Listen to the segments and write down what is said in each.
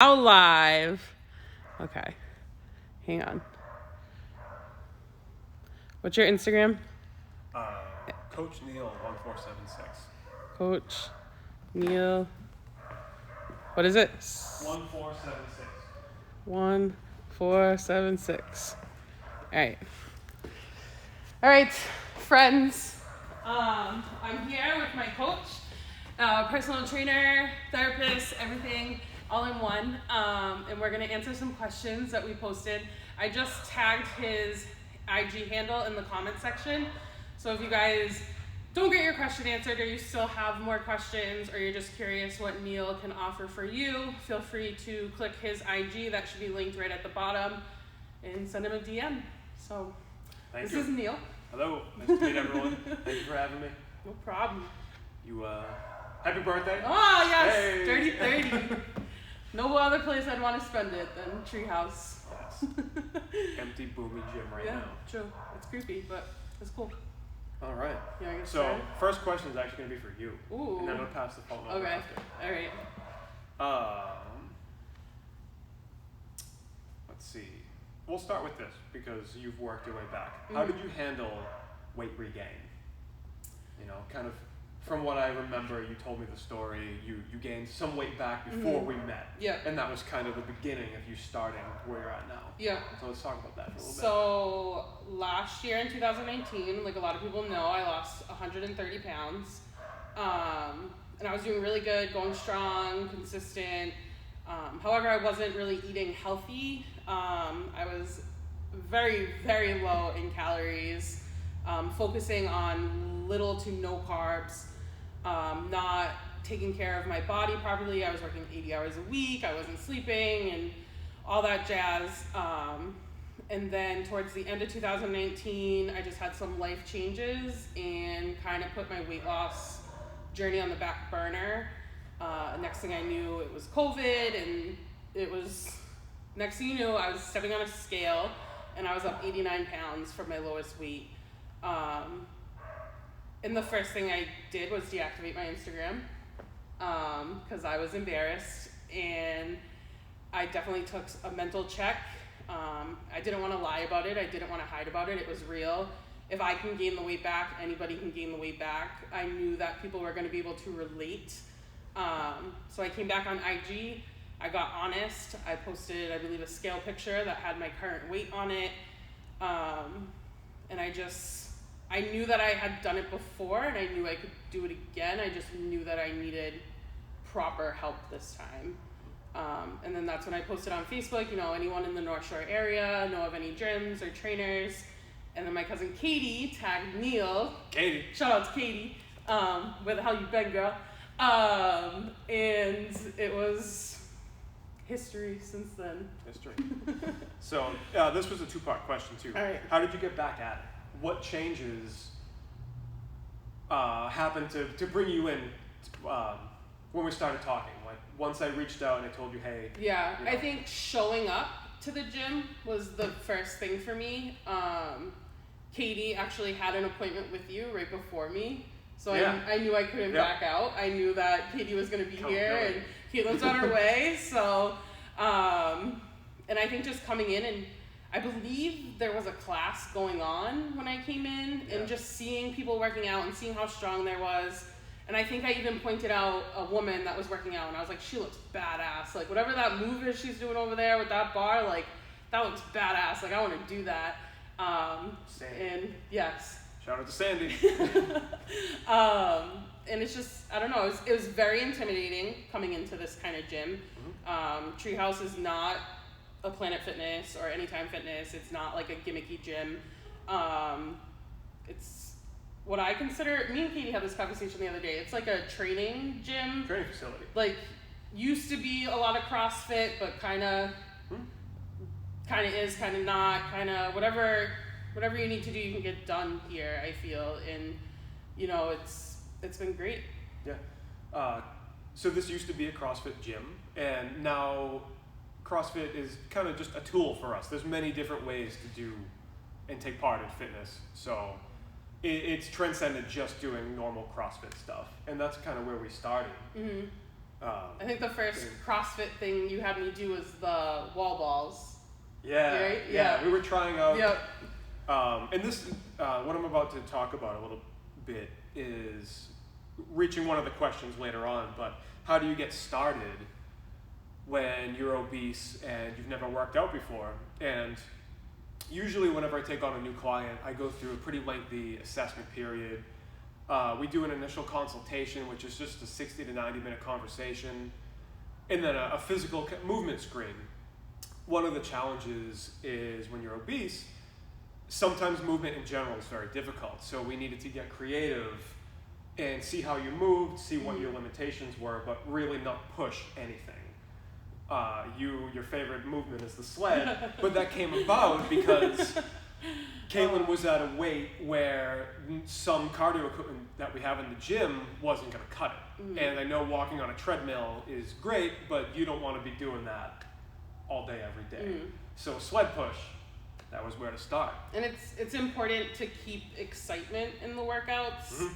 Now live. Okay. Hang on. What's your Instagram? Coach Neil 1476. Coach Neil. What is it? 1476. 1476. All right, friends. I'm here with my coach, personal trainer, therapist, everything, all in one. And we're gonna answer some questions that we posted. I just tagged his IG handle in the comment section. So if you guys don't get your question answered, or you still have more questions, or you're just curious what Neil can offer for you, feel free to click his IG. That should be linked right at the bottom, and send him a DM. So Thank this you. is Neil. Hello. Nice to meet everyone. Thank you for having me. No problem. You, happy birthday. Oh, yes. Hey. Dirty 30. No other place I'd want to spend it than Treehouse. Yes. Empty, boomy gym right now. True. It's creepy, but it's cool. All right. You want to get So, started? first question is actually going to be for you. Ooh. And then I'm going to pass the phone over Okay. after. All right. Let's see. We'll start with this because you've worked your way back. How did you handle weight regain? You know, kind of from what I remember, you told me the story, you gained some weight back before we met. Yeah. And that was kind of the beginning of you starting where you're at now. Yeah. So let's talk about that for a little bit. So last year in 2019, like a lot of people know, I lost 130 pounds. And I was doing really good, going strong, consistent. However, I wasn't really eating healthy. I was very, very low in calories, focusing on little to no carbs, not taking care of my body properly. I was working 80 hours a week. I wasn't sleeping and all that jazz. And then towards the end of 2019, I just had some life changes and kind of put my weight loss journey on the back burner. Next thing I knew, it was COVID, and next thing you knew, I was stepping on a scale, and I was up 89 pounds from my lowest weight. And the first thing I did was deactivate my Instagram, because I was embarrassed, and I definitely took a mental check. I didn't want to lie about it. I didn't want to hide about it. It was real. If I can gain the weight back, anybody can gain the weight back. I knew that people were going to be able to relate. So I came back on IG. I got honest. I posted, I believe, a scale picture that had my current weight on it. And I knew that I had done it before, and I knew I could do it again. I just knew that I needed proper help this time. And then that's when I posted on Facebook, anyone in the North Shore area, know of any gyms or trainers. And then my cousin Katie tagged Neil. Katie. Shout out to Katie. Where the hell you been, girl? And it was history since then. History. So this was a two-part question too. All right. How did you get back at it? What changes happened to bring you in when we started talking? Like once I reached out and I told you, hey. Yeah, I think showing up to the gym was the first thing for me. Katie actually had an appointment with you right before me. So I knew I couldn't back out. I knew that Katie was going to be here and Caitlin's on her way. So, and I think just coming in, and I believe there was a class going on when I came in, and just seeing people working out and seeing how strong there was. And I think I even pointed out a woman that was working out, and I was like, she looks badass. Like whatever that move is she's doing over there with that bar, like that looks badass. Like I want to do that. Sandy. And yes. Shout out to Sandy. And it's just, I don't know, it was very intimidating coming into this kind of gym. Treehouse is not a Planet Fitness or Anytime Fitness. It's not like a gimmicky gym. It's what I consider, me and Katie had this conversation the other day, it's like a training gym. Training facility. Like, used to be a lot of CrossFit, but kind of is, kind of not, kind of whatever you need to do, you can get done here, I feel. And, it's been great. Yeah. So this used to be a CrossFit gym, and now CrossFit is kind of just a tool for us. There's many different ways to do and take part in fitness. So it's transcended just doing normal CrossFit stuff. And that's kind of where we started. I think the first CrossFit thing you had me do was the wall balls. Yeah, Right? yeah, we were trying out. Yep. And this, what I'm about to talk about a little bit is reaching one of the questions later on, but how do you get started when you're obese and you've never worked out before? And usually whenever I take on a new client, I go through a pretty lengthy assessment period. We do an initial consultation, which is just a 60 to 90 minute conversation, and then a physical movement screen. One of the challenges is when you're obese, sometimes movement in general is very difficult. So we needed to get creative and see how you moved, see what your limitations were, but really not push anything. Your favorite movement is the sled, but that came about because Caitlin was at a weight where some cardio equipment that we have in the gym wasn't going to cut it. And I know walking on a treadmill is great, but you don't want to be doing that all day, every day. So sled push, that was where to start. And it's important to keep excitement in the workouts.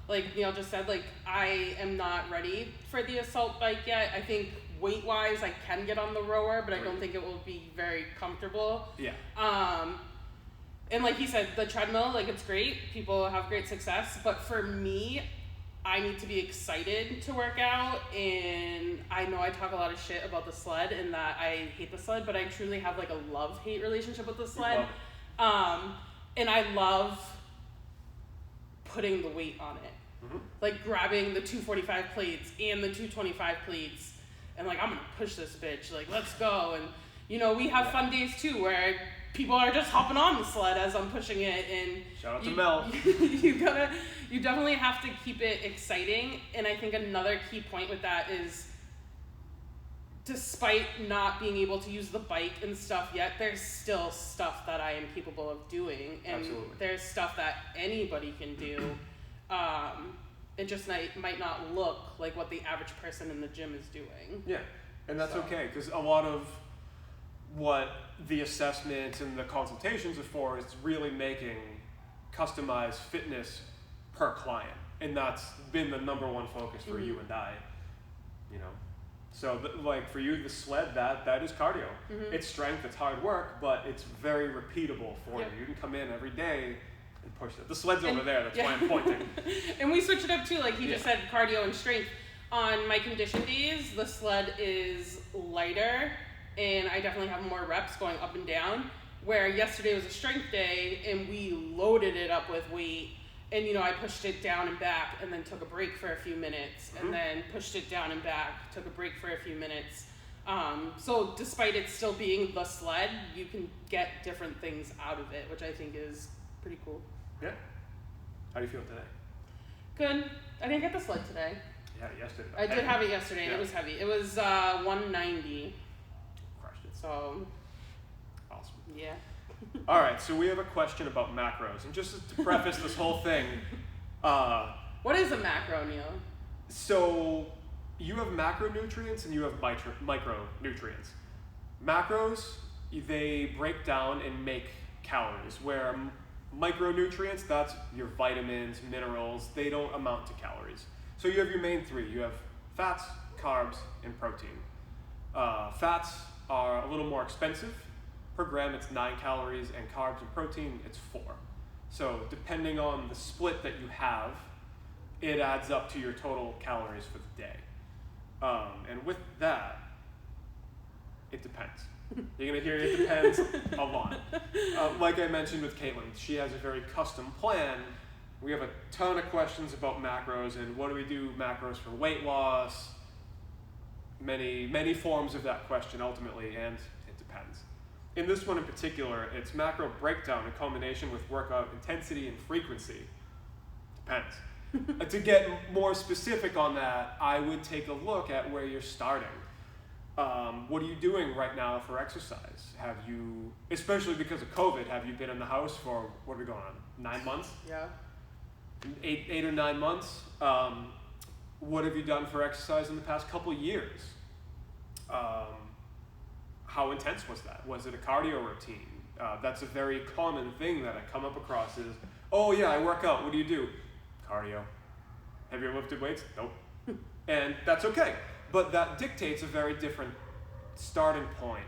Like Neil just said, like, I am not ready for the assault bike yet. I think weight-wise, I can get on the rower, but I don't think it will be very comfortable. Yeah. And like he said, the treadmill, like, it's great. People have great success. But for me, I need to be excited to work out. And I know I talk a lot of shit about the sled and that I hate the sled, but I truly have, like, a love-hate relationship with the sled. And I love putting the weight on it. Like grabbing the 245 plates and the 225 plates and like, I'm gonna push this bitch, like, let's go. And you know, we have fun days too where people are just hopping on the sled as I'm pushing it. And shout out to Mel. You definitely have to keep it exciting. And I think another key point with that is, despite not being able to use the bike and stuff yet, there's still stuff that I am capable of doing. And there's stuff that anybody can do. It just might not look like what the average person in the gym is doing. Yeah, and that's okay, because a lot of what the assessments and the consultations are for is really making customized fitness per client. And that's been the number one focus for you and I, you know. So like for you, the sled, that is cardio. It's strength, it's hard work, but it's very repeatable for you. You can come in every day and push it. The sled's over there, that's why I'm pointing. And we switch it up too, like he just said, cardio and strength. On my condition days, the sled is lighter, and I definitely have more reps going up and down, where yesterday was a strength day, and we loaded it up with weight, and you know, I pushed it down and back, and then took a break for a few minutes, and then pushed it down and back, took a break for a few minutes. So despite it still being the sled, you can get different things out of it, which I think is pretty cool. Yeah. How do you feel today? Good. I didn't get the sled today. Yeah, yesterday. I did have it yesterday, and it was heavy. It was 190. Crushed it. So. Awesome. Yeah. All right, so we have a question about macros, and just to preface this whole thing. What is a macro, Neil? So you have macronutrients and you have micronutrients. Macros, they break down and make calories, where micronutrients, that's your vitamins, minerals, they don't amount to calories. So you have your main three. You have fats, carbs, and protein. Fats are a little more expensive. Per gram, it's 9 calories, and carbs and protein, it's 4. So depending on the split that you have, it adds up to your total calories for the day. And with that, it depends. You're going to hear it depends a lot. Like I mentioned with Caitlin, she has a very custom plan. We have a ton of questions about macros and what do we do macros for weight loss, many forms of that question ultimately, and it depends. In this one in particular, it's macro breakdown in combination with workout intensity and frequency. Depends. To get more specific on that, I would take a look at where you're starting. What are you doing right now for exercise? Have you, especially because of COVID, have you been in the house for, what are we going on, 9 months? Yeah. 8 or 9 months. What have you done for exercise in the past couple of years? How intense was that? Was it a cardio routine? That's a very common thing that I come up across is, oh yeah, I work out. What do you do? Cardio. Have you ever lifted weights? Nope. And that's okay. But that dictates a very different starting point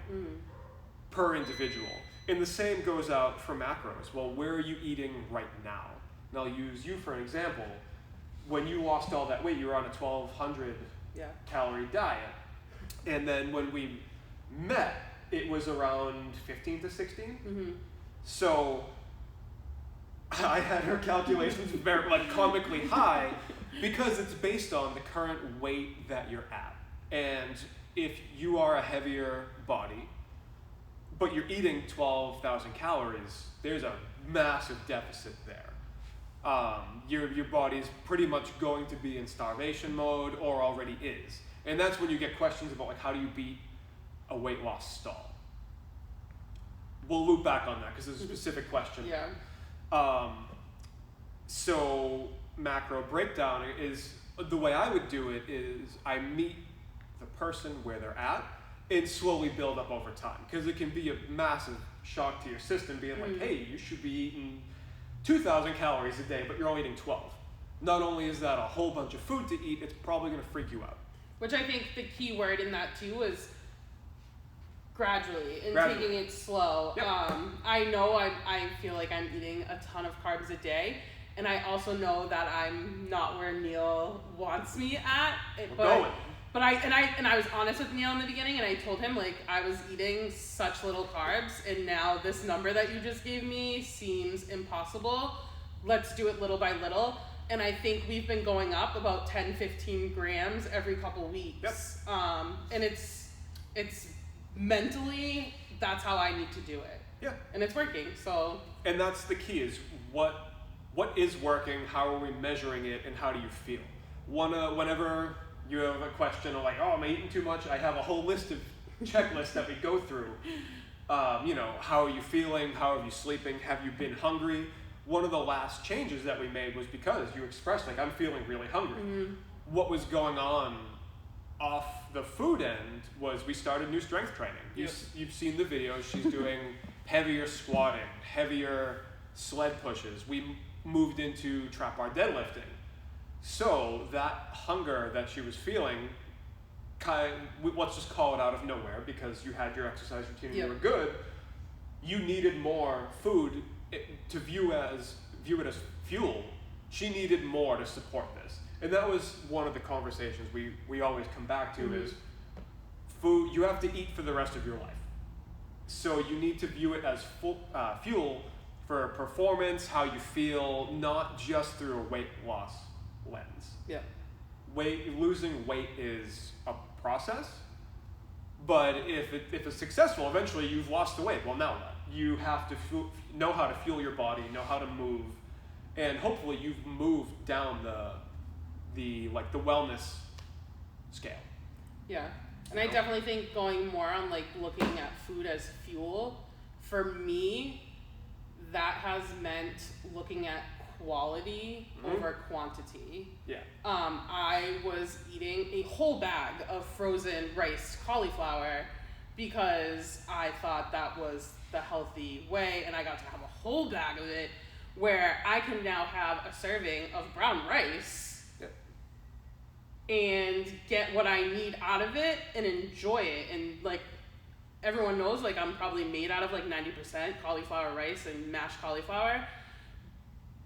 per individual. And the same goes out for macros. Well, where are you eating right now? And I'll use you for an example. When you lost all that weight, you were on a 1,200 calorie diet. And then when we met, it was around 15 to 16. So I had her calculations very comically high because it's based on the current weight that you're at. And if you are a heavier body, but you're eating 12,000 calories, there's a massive deficit there. Your body's pretty much going to be in starvation mode or already is. And that's when you get questions about how do you beat a weight loss stall. We'll loop back on that because there's a specific question. So macro breakdown is, the way I would do it is I meet the person where they're at and slowly build up over time, because it can be a massive shock to your system being like, hey, you should be eating 2,000 calories a day, but you're only eating 12. Not only is that a whole bunch of food to eat, it's probably going to freak you out. Which I think the key word in that too is gradually and taking it slow. I know I feel like I'm eating a ton of carbs a day, and I also know that I'm not where Neil wants me at. But I was honest with Neil in the beginning, and I told him I was eating such little carbs, and now this number that you just gave me seems impossible. Let's do it little by little. And I think we've been going up about 10, 15 grams every couple weeks. And it's mentally, that's how I need to do it. And it's working, so. And that's the key, is what is working, how are we measuring it, and how do you feel? Whenever you have a question of oh, am I eating too much? I have a whole list of checklists that we go through. How are you feeling? How are you sleeping? Have you been hungry? One of the last changes that we made was because you expressed I'm feeling really hungry. What was going on off the food end was we started new strength training. You've seen the videos. She's doing heavier squatting, heavier sled pushes. We moved into trap bar deadlifting. So that hunger that she was feeling, let's just call it out of nowhere, because you had your exercise routine and you were good, you needed more food to view it as fuel. She needed more to support this. And that was one of the conversations we always come back to is food, you have to eat for the rest of your life. So you need to view it as fuel for performance, how you feel, not just through a weight loss lens. Losing weight is a process, but if it's successful, eventually you've lost the weight. Well, now what? You have to know how to fuel your body, know how to move, and hopefully you've moved down the wellness scale. And I definitely think going more on looking at food as fuel, for me, that has meant looking at quality over quantity. I was eating a whole bag of frozen riced cauliflower because I thought that was the healthy way, and I got to have a whole bag of it where I can now have a serving of brown rice and get what I need out of it and enjoy it. And everyone knows I'm probably made out of 90% cauliflower rice and mashed cauliflower.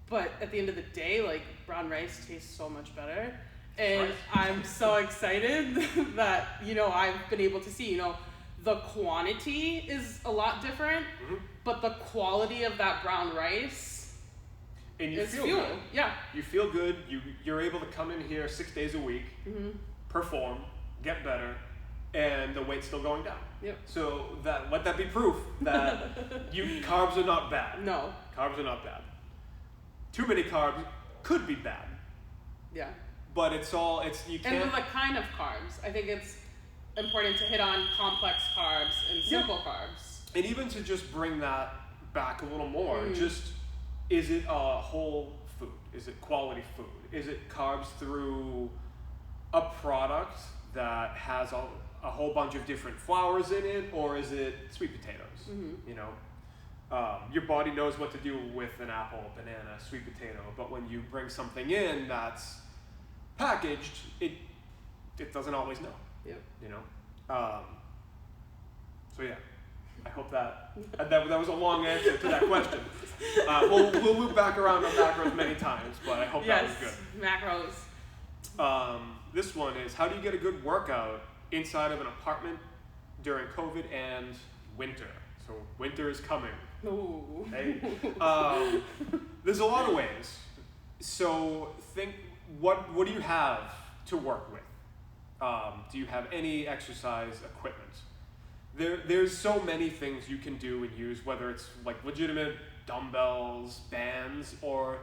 But at the end of the day, brown rice tastes so much better. And I'm so excited that, I've been able to see, the quantity is a lot different, but the quality of that brown rice is fuel. Good. You feel good. You're able to come in here 6 days a week, perform, get better, and the weight's still going down. So let that be proof that carbs are not bad. No. Carbs are not bad. Too many carbs could be bad. But you can't. And with the kind of carbs, I think it's important to hit on complex carbs and simple carbs. And even to just bring that back a little more, is it a whole food? Is it quality food? Is it carbs through a product that has a whole bunch of different flours in it, or is it sweet potatoes? Your body knows what to do with an apple, banana, sweet potato, but when you bring something in that's packaged, it doesn't always know. Yep. You know. So yeah, I hope that was a long answer to that question. We'll loop back around on macros many times, but I hope that was good. Macros. This one is, how do you get a good workout inside of an apartment during COVID and winter? So winter is coming. Ooh. Hey? There's a lot of ways. So think, what do you have to work with? Do you have any exercise equipment? There's so many things you can do and use, whether it's like legitimate dumbbells, bands, or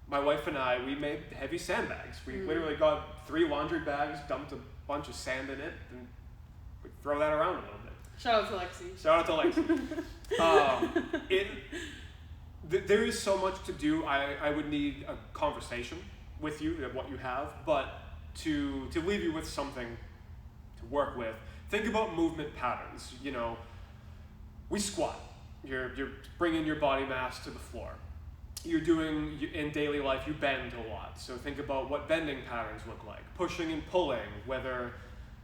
my wife and I, we made heavy sandbags. We literally got 3 laundry bags, dumped a bunch of sand in it, and we throw that around a little bit. Shout out to Lexi. Shout out to Lexi. There is so much to do. I would need a conversation with you of what you have, but to leave you with something to work with, think about movement patterns. You know, we squat. You're bringing your body mass to the floor. You're doing, in daily life, you bend a lot. So think about what bending patterns look like. Pushing and pulling, whether,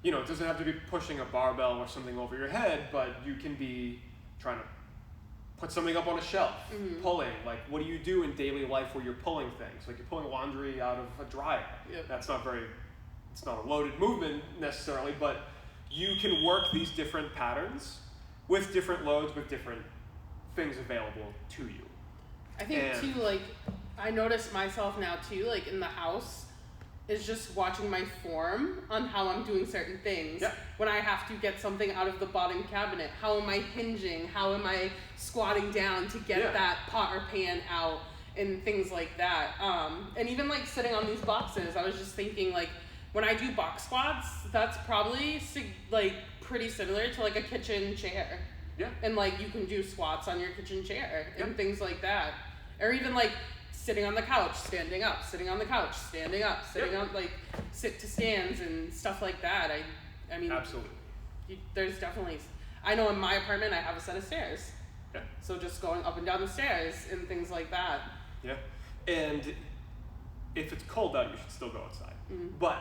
you know, it doesn't have to be pushing a barbell or something over your head, but you can be trying to put something up on a shelf, pulling. Like, what do you do in daily life where you're pulling things? Like, you're pulling laundry out of a dryer. Yep. It's not a loaded movement necessarily, but you can work these different patterns with different loads, with different things available to you. I think too, like, I notice myself now too, like in the house, is just watching my form on how I'm doing certain things. Yep. When I have to get something out of the bottom cabinet, how am I hinging? How am I squatting down to get that pot or pan out and things like that. And even like sitting on these boxes, I was just thinking like when I do box squats, that's probably like pretty similar to like a kitchen chair. Yeah. And like you can do squats on your kitchen chair and things like that. Or even like sitting on the couch, standing up, sitting on the couch, standing up, sitting on like sit to stands and stuff like that. I mean, absolutely. There's definitely, I know in my apartment I have a set of stairs. Yeah. So just going up and down the stairs and things like that. Yeah. And if it's cold out, you should still go outside. Mm-hmm. But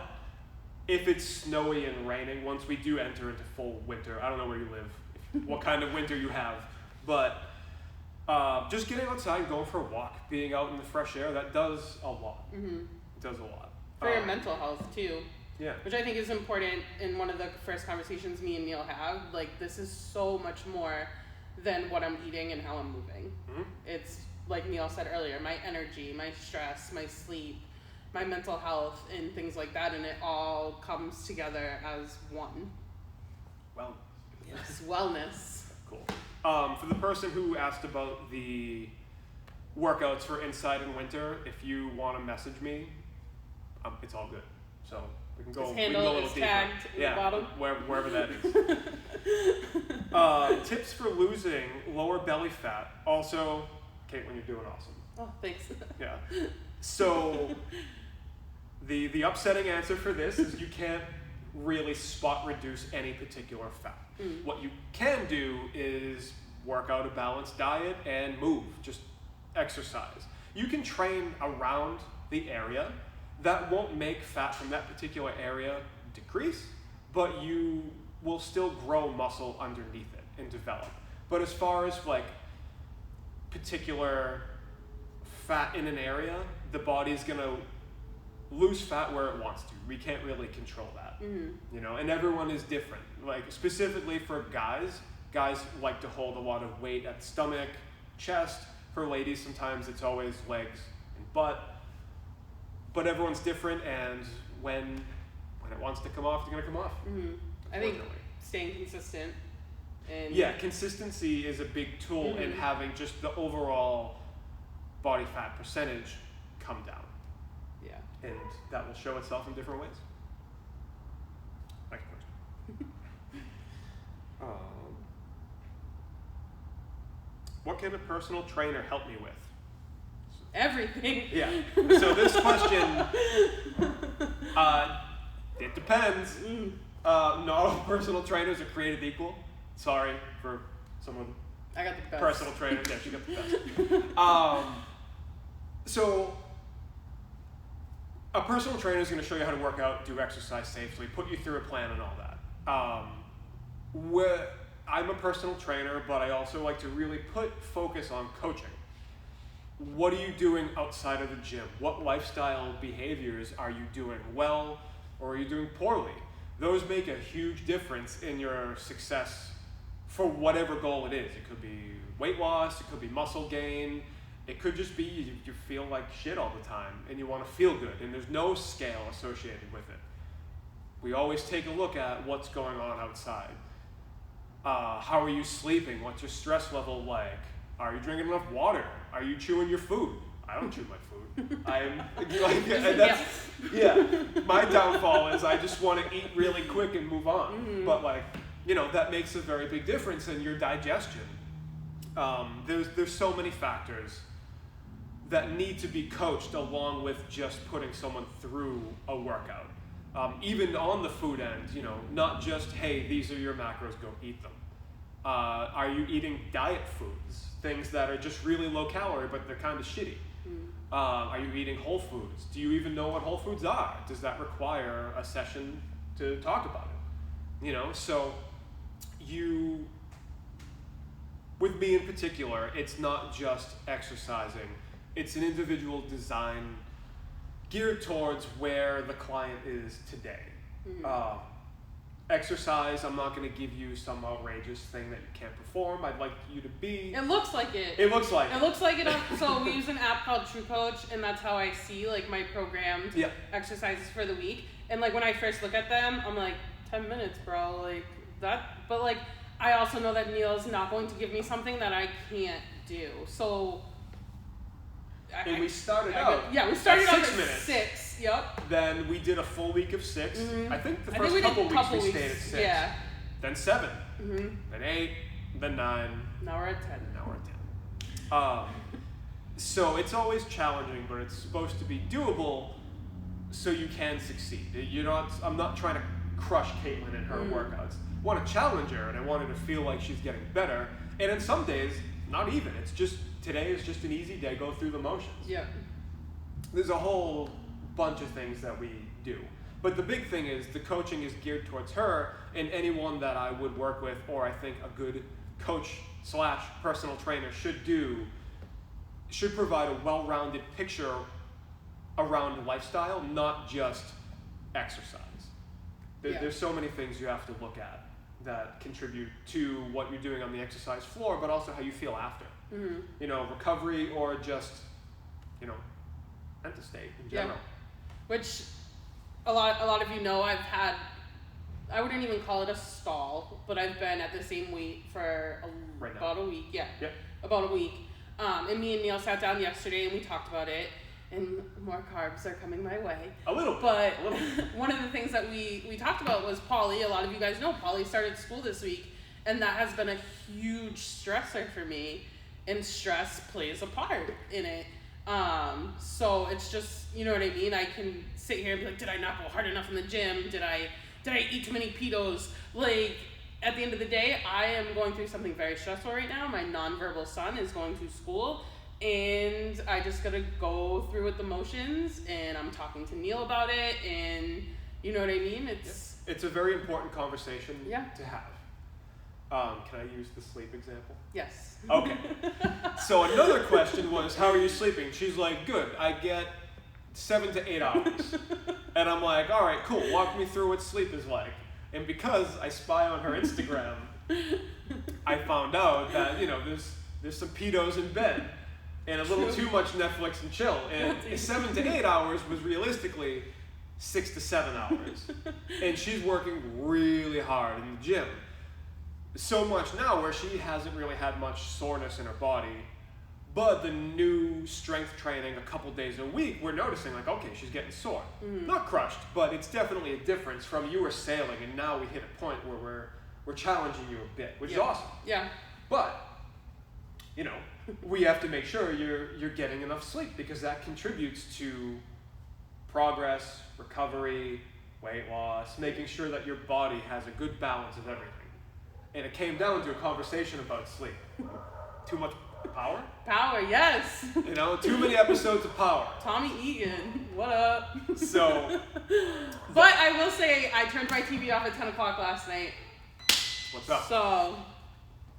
if it's snowy and raining, once we do enter into full winter, I don't know where you live, what kind of winter you have, but just getting outside and going for a walk, being out in the fresh air, that does a lot. Mm-hmm. It does a lot. For your mental health too. Yeah. Which I think is important in one of the first conversations me and Neil have. Like, this is so much more than what I'm eating and how I'm moving. Mm-hmm. It's, like Neil said earlier, my energy, my stress, my sleep, my mental health, and things like that, and it all comes together as one. Well. Yes, wellness. Cool. For the person who asked about the workouts for inside and winter, if you want to message me, it's all good. So we can go. His handle is tagged in the bottom. Wherever that is. Tips for losing lower belly fat. Also, Caitlin, you're doing awesome. Oh, thanks. Yeah. So the upsetting answer for this is you can't really spot reduce any particular fat. What you can do is work out a balanced diet and move, just exercise. You can train around the area. That won't make fat from that particular area decrease, but you will still grow muscle underneath it and develop. But as far as like particular fat in an area, the body's gonna lose fat where it wants to. We can't really control that, you know, and everyone is different. Like specifically for guys like to hold a lot of weight at the stomach, chest. For ladies, sometimes it's always legs and butt. But everyone's different, and when it wants to come off, it's gonna come off. I think staying consistent and consistency is a big tool in having just the overall body fat percentage come down. Yeah. And that will show itself in different ways. Next question. What can a personal trainer help me with? Everything. Yeah. So this question, it depends. Not all personal trainers are created equal. Sorry for someone. I got the best. Personal trainer. Yeah, she got the best. So a personal trainer is going to show you how to work out, do exercise safely, put you through a plan and all that. I'm a personal trainer, but I also like to really put focus on coaching. What are you doing outside of the gym? What lifestyle behaviors are you doing well, or are you doing poorly? Those make a huge difference in your success for whatever goal it is. It could be weight loss, it could be muscle gain, it could just be you feel like shit all the time and you want to feel good, and there's no scale associated with it. We always take a look at what's going on outside. How are you sleeping? What's your stress level like? Are you drinking enough water? Are you chewing your food? I don't chew my food. I'm like, and that's, yeah. My downfall is I just want to eat really quick and move on. Mm-hmm. But like, that makes a very big difference in your digestion. There's so many factors that need to be coached along with just putting someone through a workout. Even on the food end, not just, hey, these are your macros, go eat them. Are you eating diet foods? Things that are just really low calorie, but they're kind of shitty. Are you eating whole foods? Do you even know what whole foods are? Does that require a session to talk about it? So with me in particular, it's not just exercising. It's an individual design geared towards where the client is today. Exercise, I'm not going to give you some outrageous thing that you can't perform. I'd like you to be... It looks like it. It looks like it. It looks like it. So we use an app called True Coach, and that's how I see like my programmed exercises for the week. And like when I first look at them, I'm like, 10 minutes, bro. Like that. But like, I also know that Neil's not going to give me something that I can't do. So... we started out at 6 minutes. 6. Yep. Then we did a full week of 6. Mm-hmm. I think the first couple weeks we stayed at 6. Yeah. Then 7. Mm-hmm. Then 8. Then 9. Now we're at 10. Now we're at 10. So it's always challenging, but it's supposed to be doable so you can succeed. I'm not trying to crush Caitlin in her workouts. I want to challenge her, and I want her to feel like she's getting better. And in some days, not even. It's just, today is just an easy day, go through the motions. Yeah. There's a whole bunch of things that we do. But the big thing is the coaching is geared towards her, and anyone that I would work with, or I think a good coach / personal trainer should provide a well-rounded picture around lifestyle, not just exercise. There's so many things you have to look at that contribute to what you're doing on the exercise floor, but also how you feel after. Mm-hmm. Recovery or just, mental state in general. Yeah. Which a lot of you know, I wouldn't even call it a stall, but I've been at the same weight for about a week. Yeah. Yep. About a week. And me and Neil sat down yesterday and we talked about it, and more carbs are coming my way. A little. But one of the things that we talked about was Polly. A lot of you guys know Polly started school this week, and that has been a huge stressor for me, and stress plays a part in it. So it's just, you know what I mean? I can sit here and be like, did I not go hard enough in the gym? Did I eat too many pitos? Like, at the end of the day, I am going through something very stressful right now. My nonverbal son is going to school, and I just gotta go through with the motions, and I'm talking to Neil about it, and you know what I mean? It's a very important conversation to have. Can I use the sleep example? Yes. Okay. So another question was, how are you sleeping? She's like, good, I get 7 to 8 hours. And I'm like, all right, cool, walk me through what sleep is like. And because I spy on her Instagram, I found out that, there's some pedos in bed and a little too much Netflix and chill. And 7 to 8 hours was realistically 6 to 7 hours. And she's working really hard in the gym. So much now where she hasn't really had much soreness in her body, but the new strength training a couple days a week, we're noticing like, okay, she's getting sore. Mm-hmm. Not crushed, but it's definitely a difference from you were sailing and now we hit a point where we're challenging you a bit, which is awesome. Yeah. But, we have to make sure you're getting enough sleep, because that contributes to progress, recovery, weight loss, making sure that your body has a good balance of everything. And it came down to a conversation about sleep. Too much Power? Power, yes. You know, too many episodes of Power. Tommy Egan, what up? So. But I will say, I turned my TV off at 10 o'clock last night. What's up? So,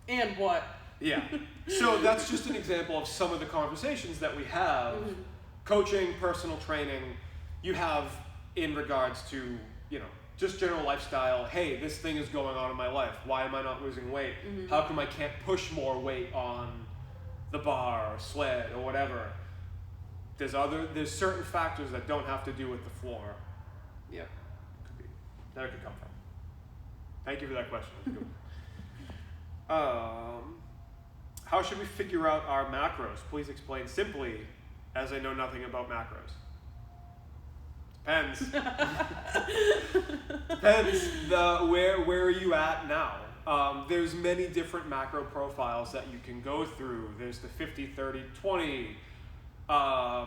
and what? Yeah. So that's just an example of some of the conversations that we have, coaching, personal training, you have in regards to, you know, just general lifestyle. Hey, this thing is going on in my life. Why am I not losing weight? How come I can't push more weight on the bar or sled or whatever? There's certain factors that don't have to do with the floor. Yeah. That it could come from. Thank you for that question. How should we figure out our macros? Please explain simply, as I know nothing about macros. Depends. Depends. Where are you at now? There's many different macro profiles that you can go through. There's the 50, 30, 20. I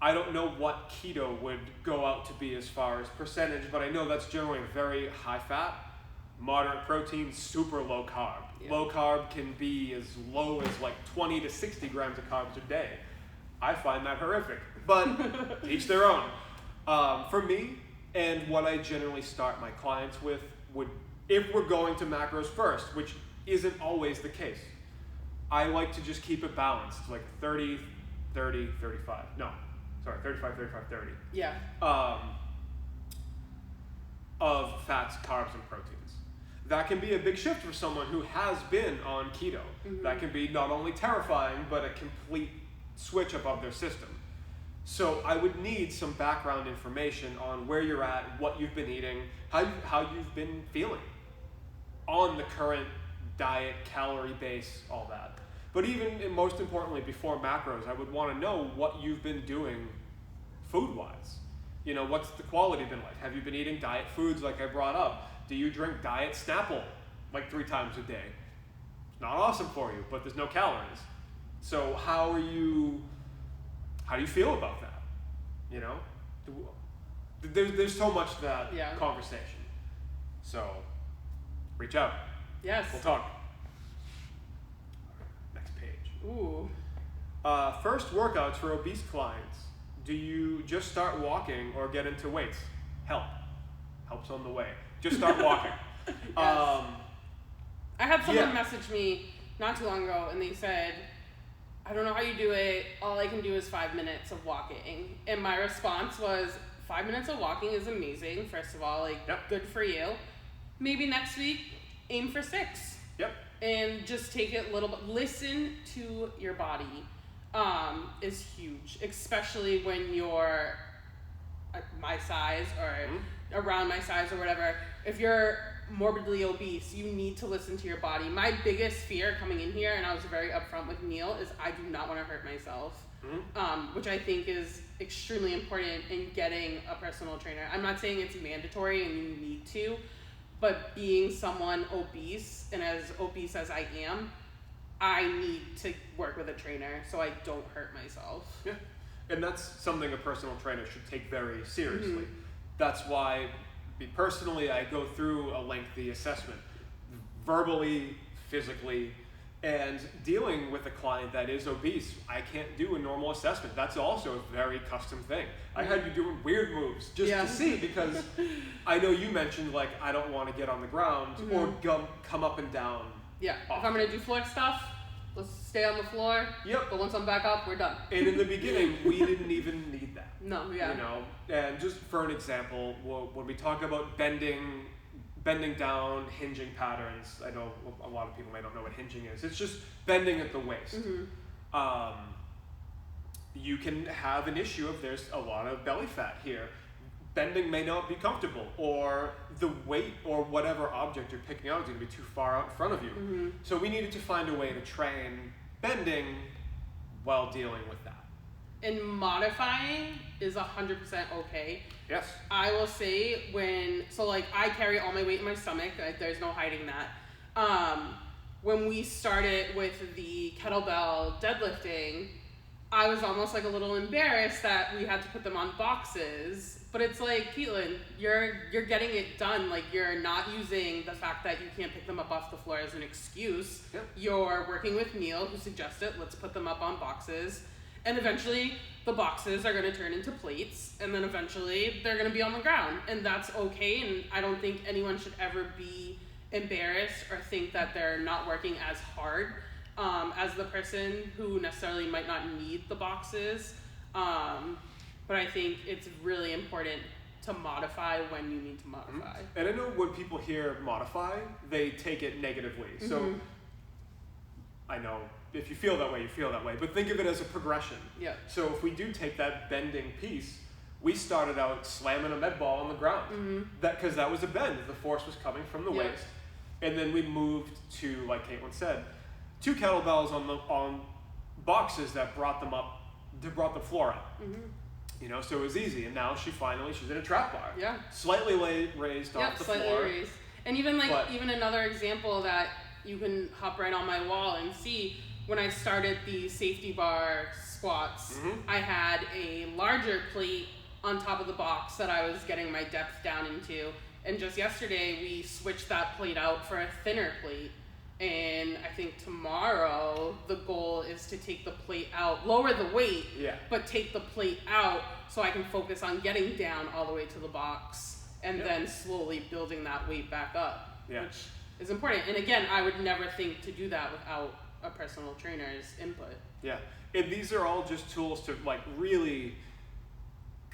don't know what keto would go out to be as far as percentage, but I know that's generally very high fat, moderate protein, super low carb. Yeah. Low carb can be as low as like 20 to 60 grams of carbs a day. I find that horrific, but each their own. For me, and what I generally start my clients with would, if we're going to macros first, which isn't always the case, I like to just keep it balanced, like 30, 30, 35. No, sorry, 35, 35, 30. Yeah. Of fats, carbs, and proteins. That can be a big shift for someone who has been on keto. That can be not only terrifying, but a complete switch up of their system. So I would need some background information on where you're at, what you've been eating, how you've been feeling on the current diet, calorie base, all that. But even, and most importantly, before macros, I would want to know what you've been doing food-wise. You know, what's the quality been like? Have you been eating diet foods like I brought up? Do you drink diet Snapple like 3 times a day? It's not awesome for you, but there's no calories. So how do you feel about that? You know, there's so much to that conversation. So reach out. Yes. We'll talk. Next page. Ooh. First workouts for obese clients. Do you just start walking or get into weights? Helps on the way. Just start walking. Yes. I had someone message me not too long ago, and they said, I don't know how you do it. All I can do is 5 minutes of walking. And my response was, 5 minutes of walking is amazing. First of all, good for you. Maybe next week, aim for 6. Yep. And just take it a little bit. Listen to your body is huge, especially when you're my size or around my size or whatever. If you're morbidly obese, you need to listen to your body. My biggest fear coming in here, and I was very upfront with Neil, is I do not want to hurt myself, which I think is extremely important in getting a personal trainer. I'm not saying it's mandatory and you need to, but being someone obese, and as obese as I am, I need to work with a trainer so I don't hurt myself. Yeah, and that's something a personal trainer should take very seriously. That's why, personally, I go through a lengthy assessment, verbally, physically, and dealing with a client that is obese. I can't do a normal assessment. That's also a very custom thing. I had you doing weird moves just to see, because I know you mentioned, like, I don't want to get on the ground or come up and down. Yeah, if I'm going to do floor stuff, let's stay on the floor. Yep. But once I'm back up, we're done. And in the beginning, we didn't even need that. No, yeah. You know, and just for an example, when we talk about bending down, hinging patterns, I know a lot of people may not know what hinging is. It's just bending at the waist. You can have an issue if there's a lot of belly fat here. Bending may not be comfortable, or the weight or whatever object you're picking out is going to be too far out in front of you. So we needed to find a way to train bending while dealing with that. And modifying is 100% okay. Yes. I will say I carry all my weight in my stomach. There's no hiding that. When we started with the kettlebell deadlifting, I was almost like a little embarrassed that we had to put them on boxes. But it's like, Caitlin, you're getting it done. Like, you're not using the fact that you can't pick them up off the floor as an excuse. Yep. You're working with Neil, who suggested, let's put them up on boxes. And eventually, the boxes are going to turn into plates. And then eventually, they're going to be on the ground. And that's okay. And I don't think anyone should ever be embarrassed or think that they're not working as hard as the person who necessarily might not need the boxes. But I think it's really important to modify when you need to modify. And I know when people hear modify, they take it negatively. So I know if you feel that way, you feel that way. But think of it as a progression. Yeah. So if we do take that bending piece, we started out slamming a med ball on the ground. Because that was a bend. The force was coming from the waist. And then we moved to, like Caitlin said, 2 kettlebells on boxes that brought the floor up. You know, so it was easy. And now she's in a trap bar. Yeah. Slightly raised off the slightly floor. Raised. And even even another example that you can hop right on my wall and see, when I started the safety bar squats, I had a larger plate on top of the box that I was getting my depth down into. And just yesterday, we switched that plate out for a thinner plate. And I think tomorrow, the goal is to take the plate out, lower the weight, but take the plate out so I can focus on getting down all the way to the box and then slowly building that weight back up, which is important. And again, I would never think to do that without a personal trainer's input. Yeah, and these are all just tools to like really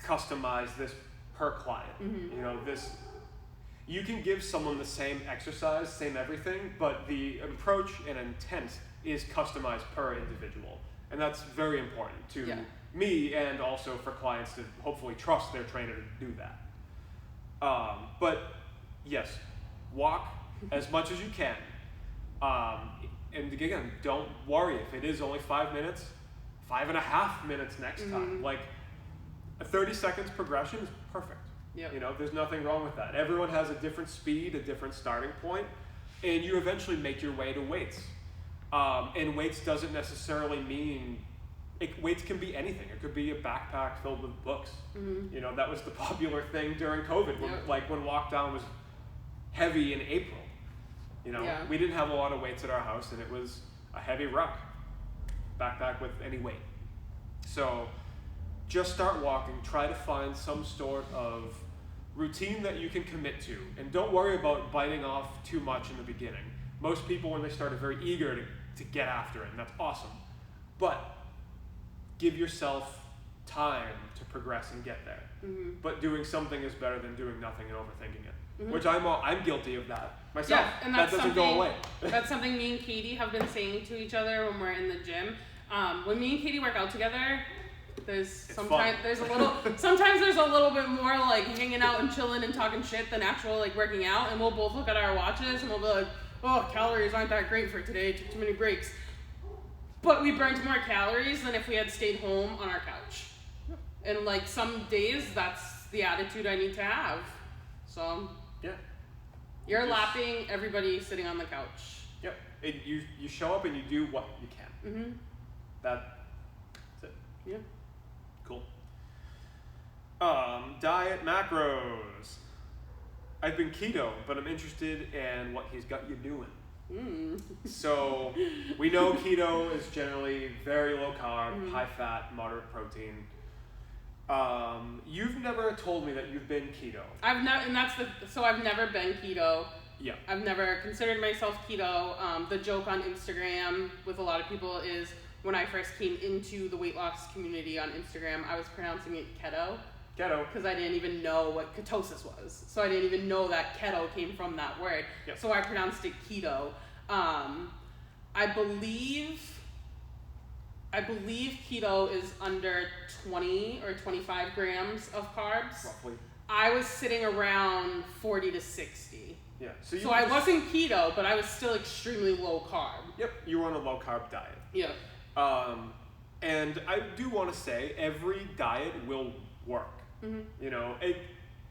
customize this per client. You know, you can give someone the same exercise, same everything, but the approach and intent is customized per individual. And that's very important to me and also for clients to hopefully trust their trainer to do that. But yes, walk as much as you can. And again, don't worry if it is only 5 minutes, 5.5 minutes next time. Like a 30 seconds progression is perfect. You know, there's nothing wrong with that. Everyone has a different speed, a different starting point, and you eventually make your way to weights. And weights doesn't necessarily mean, weights can be anything. It could be a backpack filled with books. You know, that was the popular thing during COVID, when lockdown was heavy in April. You know, we didn't have a lot of weights at our house, and it was a heavy ruck, backpack with any weight. So just start walking, try to find some sort of routine that you can commit to, and don't worry about biting off too much in the beginning. Most people, when they start, are very eager to get after it, and that's awesome. But give yourself time to progress and get there. But doing something is better than doing nothing and overthinking it, which I'm guilty of that myself. Yeah, and that doesn't go away. That's something me and Katie have been saying to each other when we're in the gym. When me and Katie work out together, sometimes there's a little bit more like hanging out and chilling and talking shit than actual like working out, and we'll both look at our watches and we'll be like, oh, calories aren't that great for today, took too many breaks. But we burned more calories than if we had stayed home on our couch. And like some days that's the attitude I need to have. So you're lapping everybody sitting on the couch. Yep. You show up and you do what you can. That's it. Yeah. Cool. Diet macros. I've been keto, but I'm interested in what he's got you doing. So we know keto is generally very low carb, high fat, moderate protein. You've never told me that you've been keto. I've never been keto. Yeah. I've never considered myself keto. The joke on Instagram with a lot of people is when I first came into the weight loss community on Instagram, I was pronouncing it keto. Keto. Because I didn't even know what ketosis was. So I didn't even know that keto came from that word. Yep. So I pronounced it keto. I believe keto is under 20 or 25 grams of carbs. Roughly. I was sitting around 40 to 60. Yeah. So I wasn't keto, but I was still extremely low carb. Yep. You were on a low carb diet. Yeah. And I do want to say every diet will work. You know,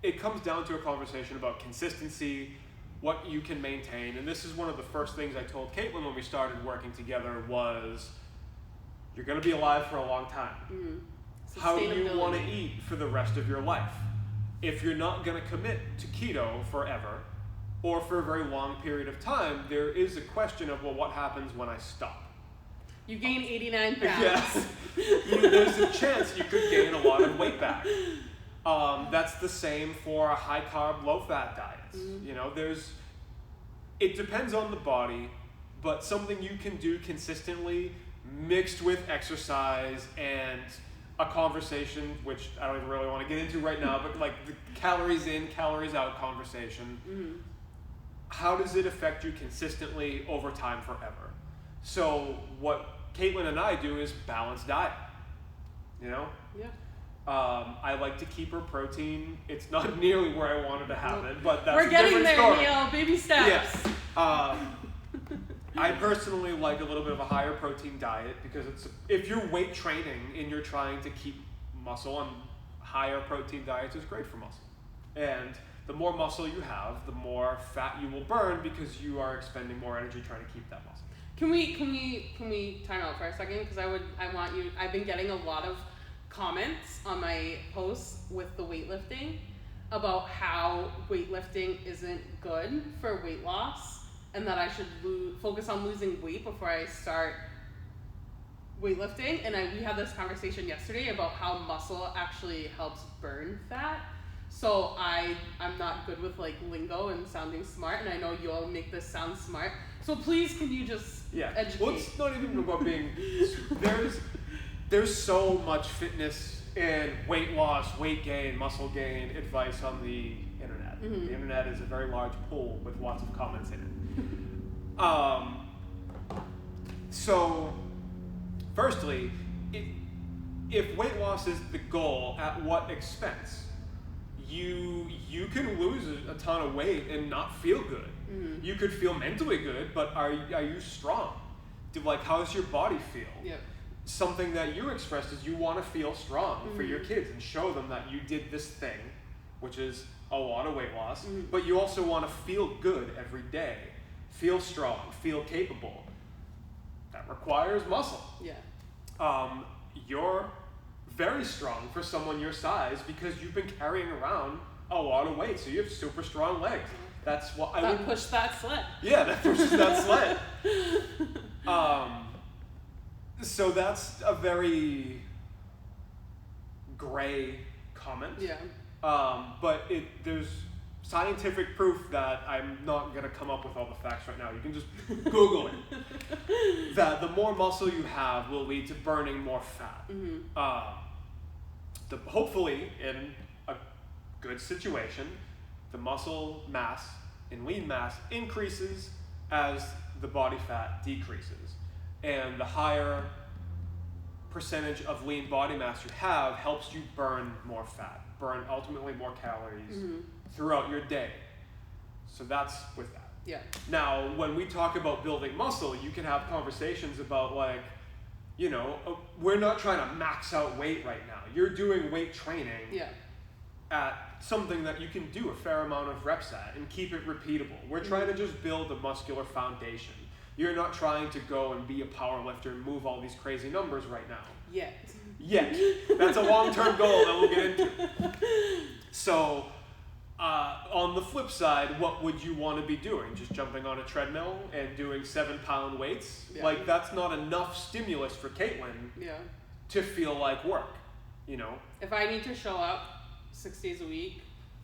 it comes down to a conversation about consistency, what you can maintain. And this is one of the first things I told Caitlin when we started working together was You're going to be alive for a long time. How do you want to eat for the rest of your life? If you're not going to commit to keto forever or for a very long period of time, there is a question of, well, what happens when I stop? You gain 89 pounds. Yes. There's a chance you could gain a lot of weight back. That's the same for high carb, low fat diets. You know, it depends on the body, but something you can do consistently mixed with exercise and a conversation, which I don't even really want to get into right now, but like the calories in, calories out conversation. How does it affect you consistently over time forever? So what Caitlin and I do is balanced diet, you know? Yeah. I like to keep her protein. It's not nearly where I wanted to have it, but that's We're a getting different there, story. Neil. Baby steps. Yes. I personally like a little bit of a higher protein diet because if you're weight training and you're trying to keep muscle, and higher protein diets is great for muscle. And the more muscle you have, the more fat you will burn because you are expending more energy trying to keep that muscle. Can we time out for a second? Because I've been getting a lot of comments on my posts with the weightlifting about how weightlifting isn't good for weight loss and that I should focus on losing weight before I start weightlifting. And we had this conversation yesterday about how muscle actually helps burn fat. So I'm not good with like lingo and sounding smart, and I know you'll make this sound smart. So please, can you just educate? Well, it's not even about being. There's so much fitness and weight loss, weight gain, muscle gain advice on the internet. The internet is a very large pool with lots of comments in it. So, firstly, if weight loss is the goal, at what expense? You can lose a ton of weight and not feel good. You could feel mentally good, but are you strong? How does your body feel? Yep. Something that you expressed is you want to feel strong for your kids and show them that you did this thing, which is a lot of weight loss, but you also want to feel good every day, feel strong, feel capable. That requires muscle. Yeah. You're very strong for someone your size because you've been carrying around a lot of weight, so you have super strong legs. That's what I would push that sled. Yeah, that pushes that sled. So that's a very gray comment. Yeah. But there's scientific proof that I'm not going to come up with all the facts right now. You can just Google it. That the more muscle you have will lead to burning more fat. Hopefully, in a good situation, the muscle mass and lean mass increases as the body fat decreases. And the higher percentage of lean body mass you have helps you burn more fat, burn ultimately more calories throughout your day. So that's with that. Yeah. Now, when we talk about building muscle, you can have conversations about we're not trying to max out weight right now. You're doing weight training at something that you can do a fair amount of reps at and keep it repeatable. We're trying to just build a muscular foundation. You're not trying to go and be a power lifter and move all these crazy numbers right now. Yet. That's a long-term goal that we'll get into. So, on the flip side, what would you want to be doing? Just jumping on a treadmill and doing 7-pound weights? Yeah. That's not enough stimulus for Caitlin to feel like work, If I need to show up 6 days a week,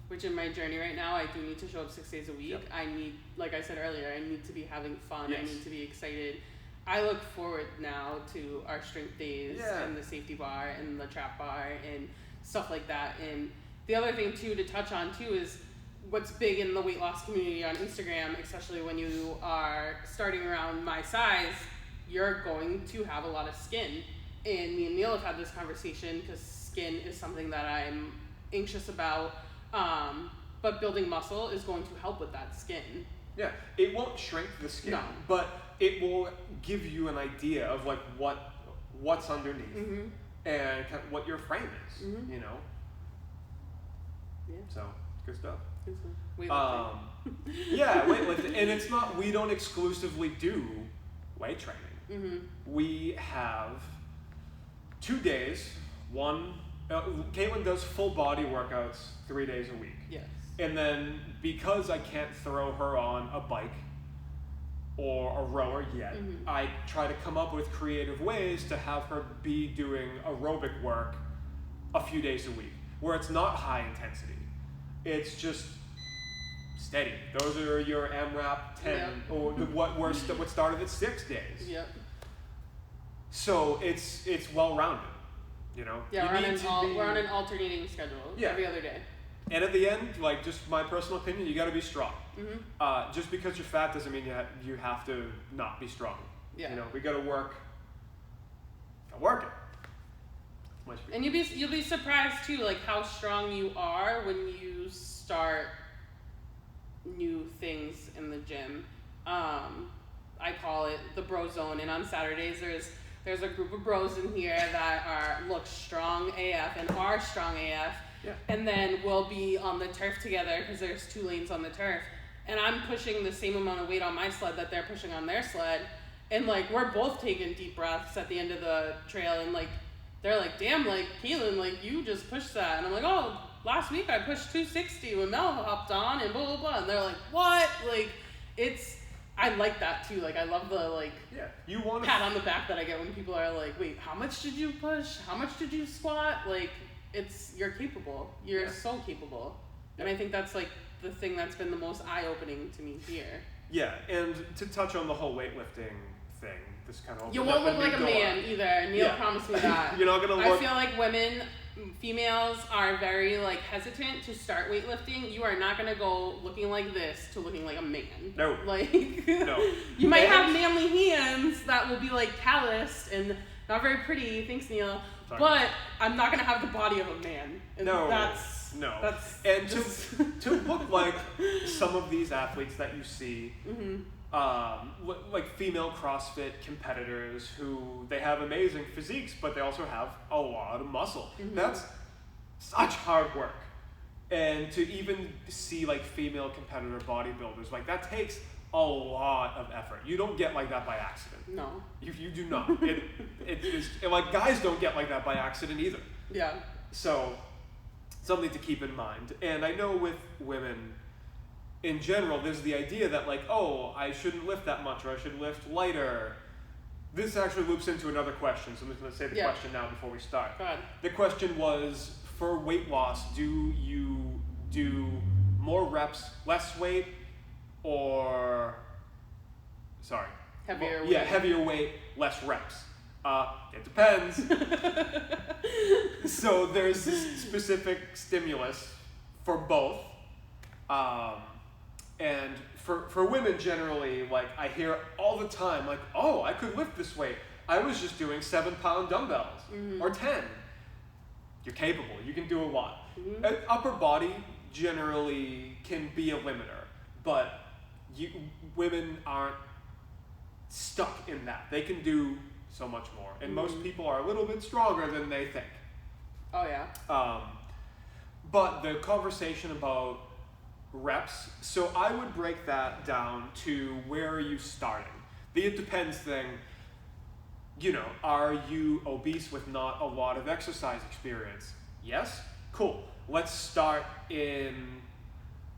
which in my journey right now, I do need to show up 6 days a week. Yep. I need, like I said earlier, I need to be having fun. Yes. I need to be excited. I look forward now to our strength days and the safety bar and the trap bar and stuff like that. And the other thing too to touch on too is what's big in the weight loss community on Instagram, especially when you are starting around my size, you're going to have a lot of skin. And me and Neil have had this conversation because skin is something that I'm anxious about. But building muscle is going to help with that skin. Yeah, it won't shrink the skin, but it will give you an idea of what's underneath and kind of what your frame is, Yeah. So, good stuff. Weightlifting. Weightlifting. And it's not, we don't exclusively do weight training. We have 2 days. Caitlin does full body workouts 3 days a week. Yes. And then because I can't throw her on a bike or a rower yet, I try to come up with creative ways to have her be doing aerobic work a few days a week, where it's not high intensity. It's just steady. Those are your AMRAP 10, or what started at 6 days. Yep. So it's well-rounded, you know? Yeah, we're on an alternating schedule every other day. And at the end, like, just my personal opinion, you got to be strong. Just because you're fat doesn't mean you have to not be strong. Yeah. You know, we got to work it. And you'll be surprised too, like how strong you are when you start new things in the gym. I call it the bro zone, and on Saturdays there's a group of bros in here that look strong AF and are strong AF. Yeah. And then we'll be on the turf together because there's 2 lanes on the turf, and I'm pushing the same amount of weight on my sled that they're pushing on their sled, and like we're both taking deep breaths at the end of the trail, and like they're like, damn, like Caitlin, like you just pushed that, and I'm like, oh, last week I pushed 260 when Mel hopped on and blah blah blah, and they're like, what? Like I like that too. Like I love the you want pat on the back that I get when people are like, wait, how much did you push? How much did you squat? Like you're capable. You're so capable. And I think that's like the thing that's been the most eye-opening to me here. Yeah, and to touch on the whole weightlifting thing, this kind of you won't look like a man either. Neil promised me that. You're not gonna look. I feel like females are very like hesitant to start weightlifting. You are not gonna go looking like this to looking like a man. No. Like no. You might have manly hands that will be like calloused and not very pretty. Thanks, Neil. Sorry. But I'm not gonna have the body of a man. And no. That's and to look like some of these athletes that you see, like female CrossFit competitors who they have amazing physiques, but they also have a lot of muscle. That's such hard work. And to even see like female competitor bodybuilders, like that takes a lot of effort. You don't get like that by accident. No. You do not. It's like guys don't get like that by accident either. Yeah. So something to keep in mind. And I know with women in general, there's the idea that like, oh, I shouldn't lift that much, or I should lift lighter. This actually loops into another question, so I'm just going to say the question now before we start. Go ahead. The question was, for weight loss, do you do more reps, less weight, or heavier weight? Yeah, heavier weight, less reps. It depends. So there's this specific stimulus for both. And for women generally, like I hear all the time, like, oh, I could lift this weight. I was just doing 7-pound dumbbells or 10. You're capable. You can do a lot. Upper body generally can be a limiter, but women aren't stuck in that. They can do so much more, and most people are a little bit stronger than they think. Oh yeah. But the conversation about reps, so I would break that down to where are you starting? The it depends thing, you know, are you obese with not a lot of exercise experience? Yes? Cool. Let's start in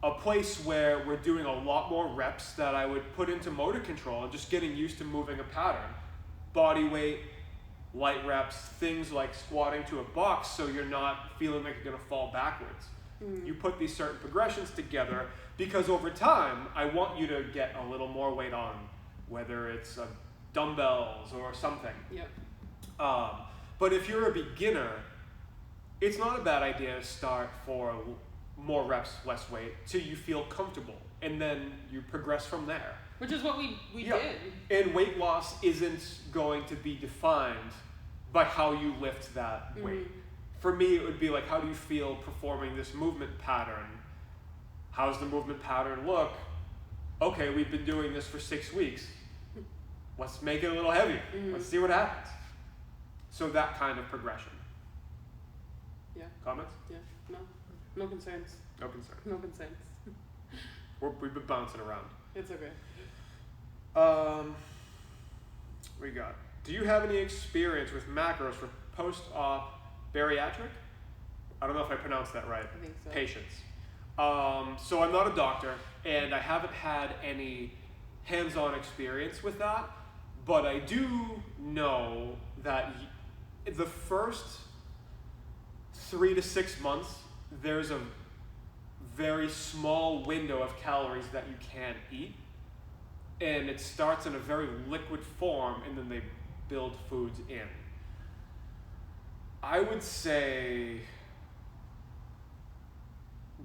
a place where we're doing a lot more reps that I would put into motor control and just getting used to moving a pattern. Body weight, light reps, things like squatting to a box so you're not feeling like you're gonna fall backwards. You put these certain progressions together because over time, I want you to get a little more weight on, whether it's dumbbells or something. Yep. But if you're a beginner, it's not a bad idea to start for more reps, less weight, till you feel comfortable, and then you progress from there. Which is what we did. And weight loss isn't going to be defined by how you lift that weight. For me, it would be like, how do you feel performing this movement pattern? How's the movement pattern look? Okay, we've been doing this for 6 weeks. Let's make it a little heavier. Let's see what happens. So that kind of progression. Yeah. Comments? Yeah. No. No concerns. No concerns. No concerns. We've been bouncing around. It's okay. We got. Do you have any experience with macros for post-op bariatric. I don't know if I pronounced that right. I think so. Patients. So I'm not a doctor, and I haven't had any hands-on experience with that, but I do know that the first 3 to 6 months, there's a very small window of calories that you can eat, and it starts in a very liquid form, and then they build foods in. I would say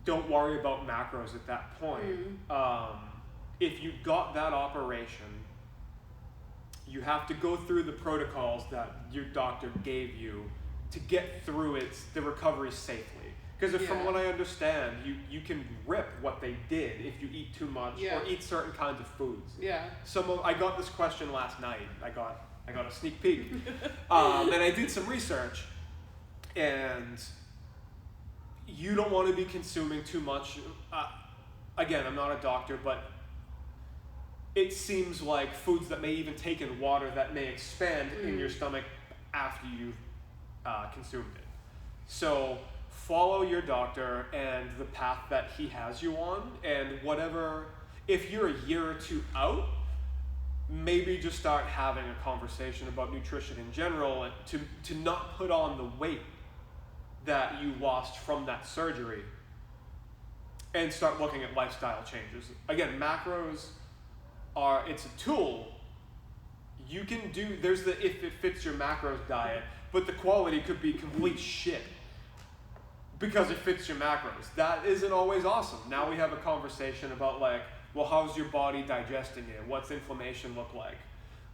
don't worry about macros at that point. If you got that operation, you have to go through the protocols that your doctor gave you to get through the recovery safely. Because from what I understand, you can rip what they did if you eat too much or eat certain kinds of foods. Yeah. I got this question last night. I got a sneak peek. And I did some research, and you don't want to be consuming too much. Again, I'm not a doctor, but it seems like foods that may even take in water that may expand in your stomach after you've consumed it. So follow your doctor and the path that he has you on, and whatever, if you're a year or two out, maybe just start having a conversation about nutrition in general, and to not put on the weight that you lost from that surgery, and start looking at lifestyle changes. Again, macros it's a tool. You can do, there's the if it fits your macros diet, but the quality could be complete shit because it fits your macros. That isn't always awesome. Now we have a conversation about well, how's your body digesting it? What's inflammation look like?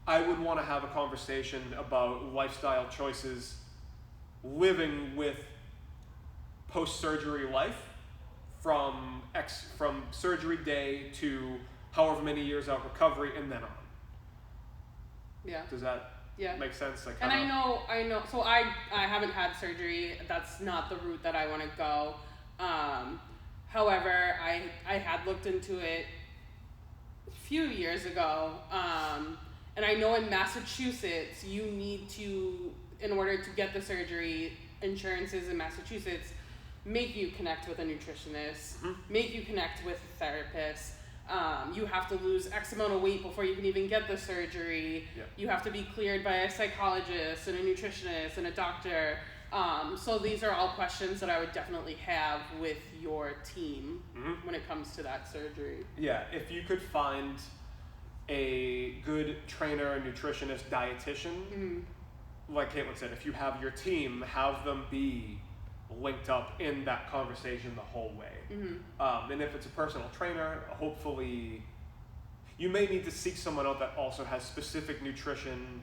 I would want to have a conversation about lifestyle choices, living with post-surgery life from surgery day to however many years out recovery and then on. Yeah. Does that make sense? And I know. So I haven't had surgery. That's not the route that I want to go. However, I had looked into it a few years ago, and I know in Massachusetts you need to, in order to get the surgery, insurances in Massachusetts make you connect with a nutritionist, make you connect with a therapist. You have to lose X amount of weight before you can even get the surgery. Yep. You have to be cleared by a psychologist and a nutritionist and a doctor. So these are all questions that I would definitely have with your team when it comes to that surgery. Yeah, if you could find a good trainer, nutritionist, dietitian, like Caitlin said, if you have your team, have them be linked up in that conversation the whole way. And if it's a personal trainer, hopefully you may need to seek someone out that also has specific nutrition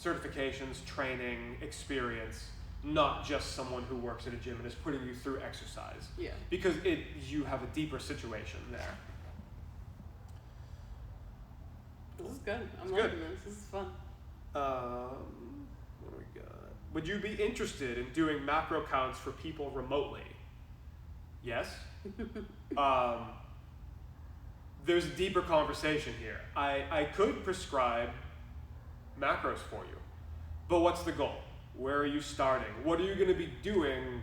certifications, training, experience, not just someone who works at a gym and is putting you through exercise. Yeah. Because you have a deeper situation there. This is good. I'm liking this. This is fun. What do we got? Would you be interested in doing macro counts for people remotely? Yes. There's a deeper conversation here. I could prescribe macros for you, but what's the goal? Where are you starting? What are you going to be doing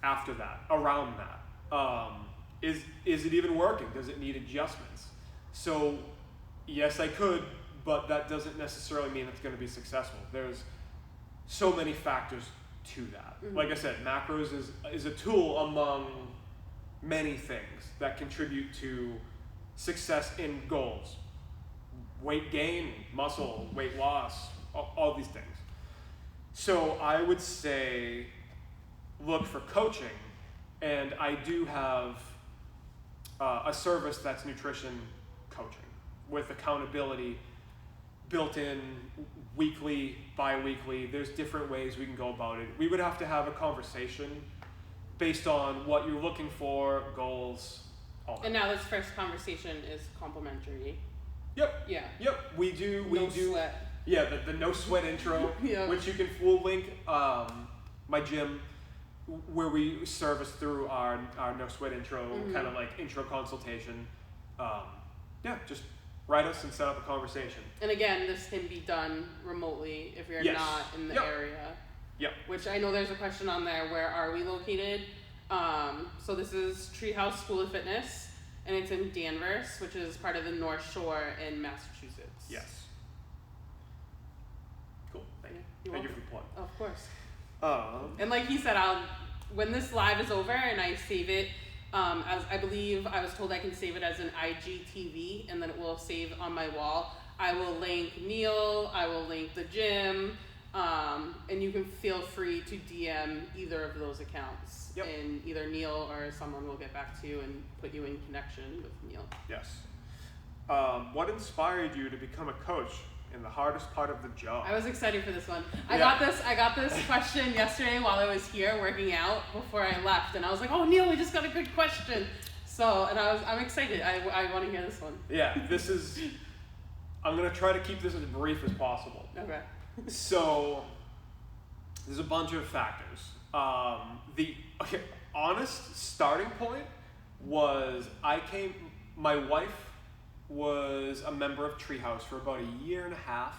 after that, around that? Is it even working? Does it need adjustments? So, yes, I could, but that doesn't necessarily mean it's going to be successful. There's so many factors to that. Like I said, macros is a tool among many things that contribute to success in goals. Weight gain, muscle, weight loss, all these things. So I would say look for coaching, and I do have a service that's nutrition coaching with accountability built in, weekly, bi-weekly. There's different ways we can go about it. We would have to have a conversation based on what you're looking for, goals, all that. And now this first conversation is complimentary. Yep. Yeah. Yep. We do. Sweat. Yeah, the no sweat intro, which we'll link my gym where we service through our no sweat intro, kind of like intro consultation. Just write us and set up a conversation. And again, this can be done remotely if you're Yes. not in the Yep. area. Yep. Which I know there's a question on there, where are we located? So this is Treehouse School of Fitness, and it's in Danvers, which is part of the North Shore in Massachusetts. Yes. Cool. Thank you. You're Thank you welcome. for the plug. Of course. Um, And like he said, when this live is over and I save it, as I believe I was told I can save it as an IGTV, and then it will save on my wall. I will link Neil, I will link the gym, and you can feel free to DM either of those accounts. Yep. And either Neil or someone will get back to you and put you in connection with Neil. yes. What inspired you to become a coach in the hardest part of the job? I was excited for this one. I Yeah. got this question yesterday while I was here working out before I left, and I was like, "Oh, Neil, we just got a good question." So, I'm excited. I want to hear this one. Yeah, I'm going to try to keep this as brief as possible. Okay. So, there's a bunch of factors. The honest starting point was my wife was a member of Treehouse for about a year and a half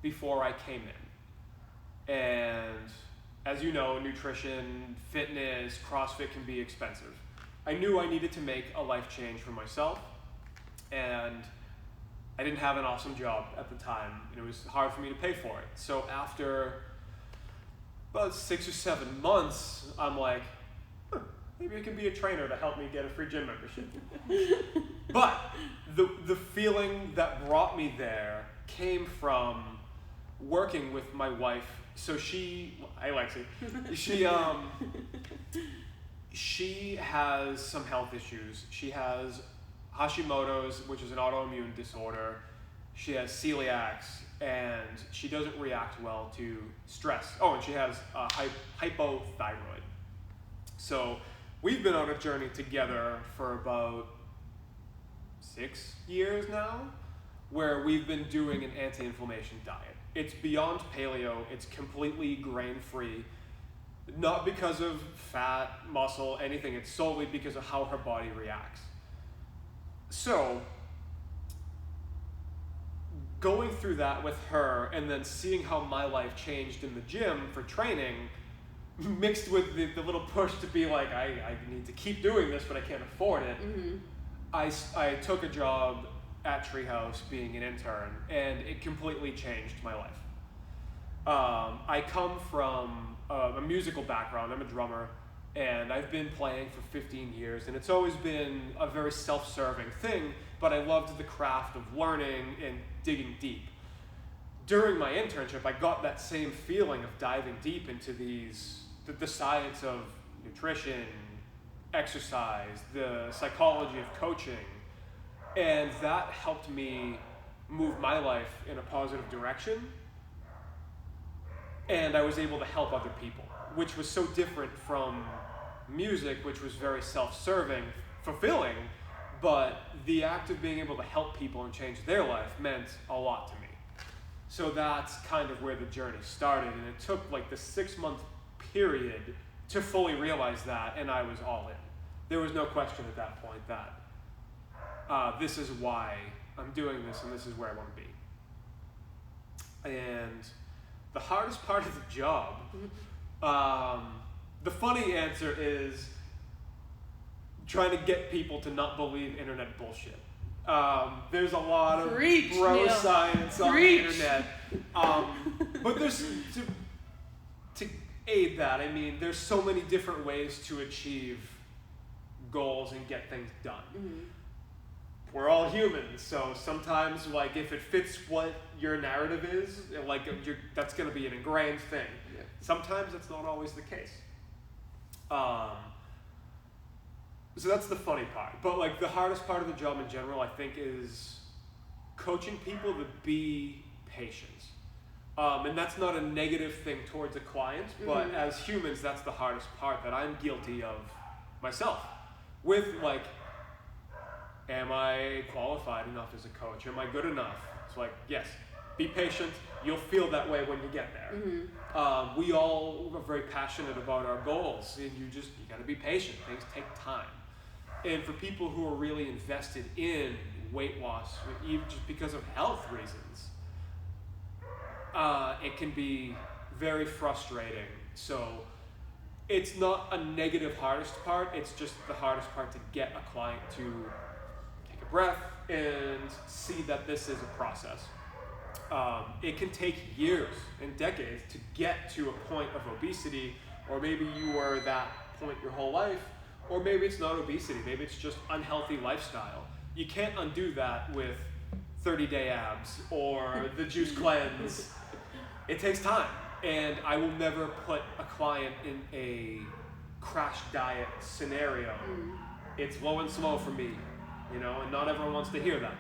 before I came in. And as you know, nutrition, fitness, CrossFit can be expensive. I knew I needed to make a life change for myself, and I didn't have an awesome job at the time, and it was hard for me to pay for it. So after about 6 or 7 months, I'm like, maybe I can be a trainer to help me get a free gym membership. But the feeling that brought me there came from working with my wife. So hi Lexi, she has some health issues. She has Hashimoto's, which is an autoimmune disorder. She has celiacs, and she doesn't react well to stress. Oh, and she has hypothyroid. So we've been on a journey together for about 6 years now, where we've been doing an anti-inflammation diet. It's beyond paleo, it's completely grain-free, not because of fat, muscle, anything, it's solely because of how her body reacts. So, going through that with her and then seeing how my life changed in the gym for training, mixed with the little push to be like, I need to keep doing this, but I can't afford it. Mm-hmm. I took a job at Treehouse being an intern, and it completely changed my life. I come from a musical background. I'm a drummer, and I've been playing for 15 years, and it's always been a very self-serving thing, but I loved the craft of learning and digging deep. During my internship, I got that same feeling of diving deep into the science of nutrition, exercise, the psychology of coaching, and that helped me move my life in a positive direction, and I was able to help other people, which was so different from music, which was very self-serving, fulfilling, but the act of being able to help people and change their life meant a lot to me. So that's kind of where the journey started, and it took like the 6-month period to fully realize that, and I was all in. There was no question at that point that this is why I'm doing this, and this is where I want to be. And the hardest part of the job, the funny answer is trying to get people to not believe internet bullshit. There's a lot of bro science on the internet, but there's to aid that. I mean, there's so many different ways to achieve goals and get things done. Mm-hmm. We're all humans, so sometimes, like, if it fits what your narrative is, like, that's going to be an ingrained thing. Yeah. Sometimes that's not always the case. So that's the funny part. But, like, the hardest part of the job in general, I think, is coaching people to be patient. And that's not a negative thing towards a client, but Mm-hmm. as humans, that's the hardest part that I'm guilty of myself. With, like, am I qualified enough as a coach? Am I good enough? It's like, yes, be patient. You'll feel that way when you get there. Mm-hmm. We all are very passionate about our goals, and you gotta be patient. Things take time. And for people who are really invested in weight loss, even just because of health reasons, it can be very frustrating. So it's not a negative hardest part, it's just the hardest part to get a client to take a breath and see that this is a process. It can take years and decades to get to a point of obesity, or maybe you were that point your whole life, or maybe it's not obesity, maybe it's just unhealthy lifestyle. You can't undo that with 30-day abs or the juice cleanse. It takes time, and I will never put a client in a crash diet scenario. It's low and slow for me, you know, and not everyone wants to hear that.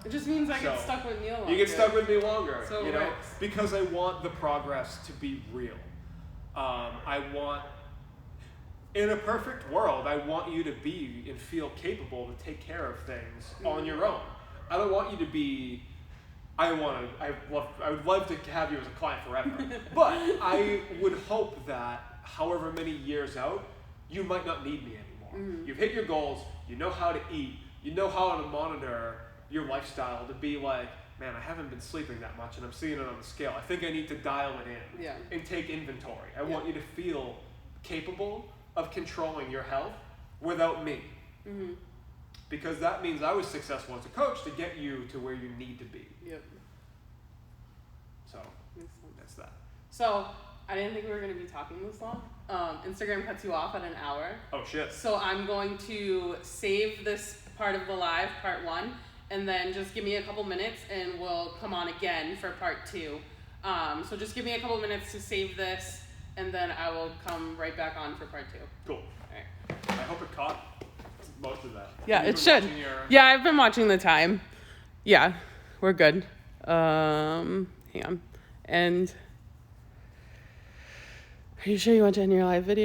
It just means I get stuck with Neil longer. You get stuck with me longer, so you know, because I want the progress to be real. In a perfect world, I want you to be and feel capable to take care of things on your own. I don't want you to be, I would love to have you as a client forever, but I would hope that however many years out, you might not need me anymore. You've hit your goals, you know how to eat, you know how to monitor your lifestyle to be like, man, I haven't been sleeping that much and I'm seeing it on the scale. I think I need to dial it in and take inventory. I want you to feel capable of controlling your health without me. Because that means I was successful as a coach to get you to where you need to be. So that's that. So I didn't think we were going to be talking this long. Instagram cuts you off at an hour. Oh shit. So I'm going to save this part of the live, part 1, and then just give me a couple minutes and we'll come on again for part 2. So just give me a couple minutes to save this, and then I will come right back on for part 2. Cool. All right. I hope it caught most of that. Yeah, it should. Yeah, I've been watching the time. Yeah, we're good. Hang on. And are you sure you want to end your live video?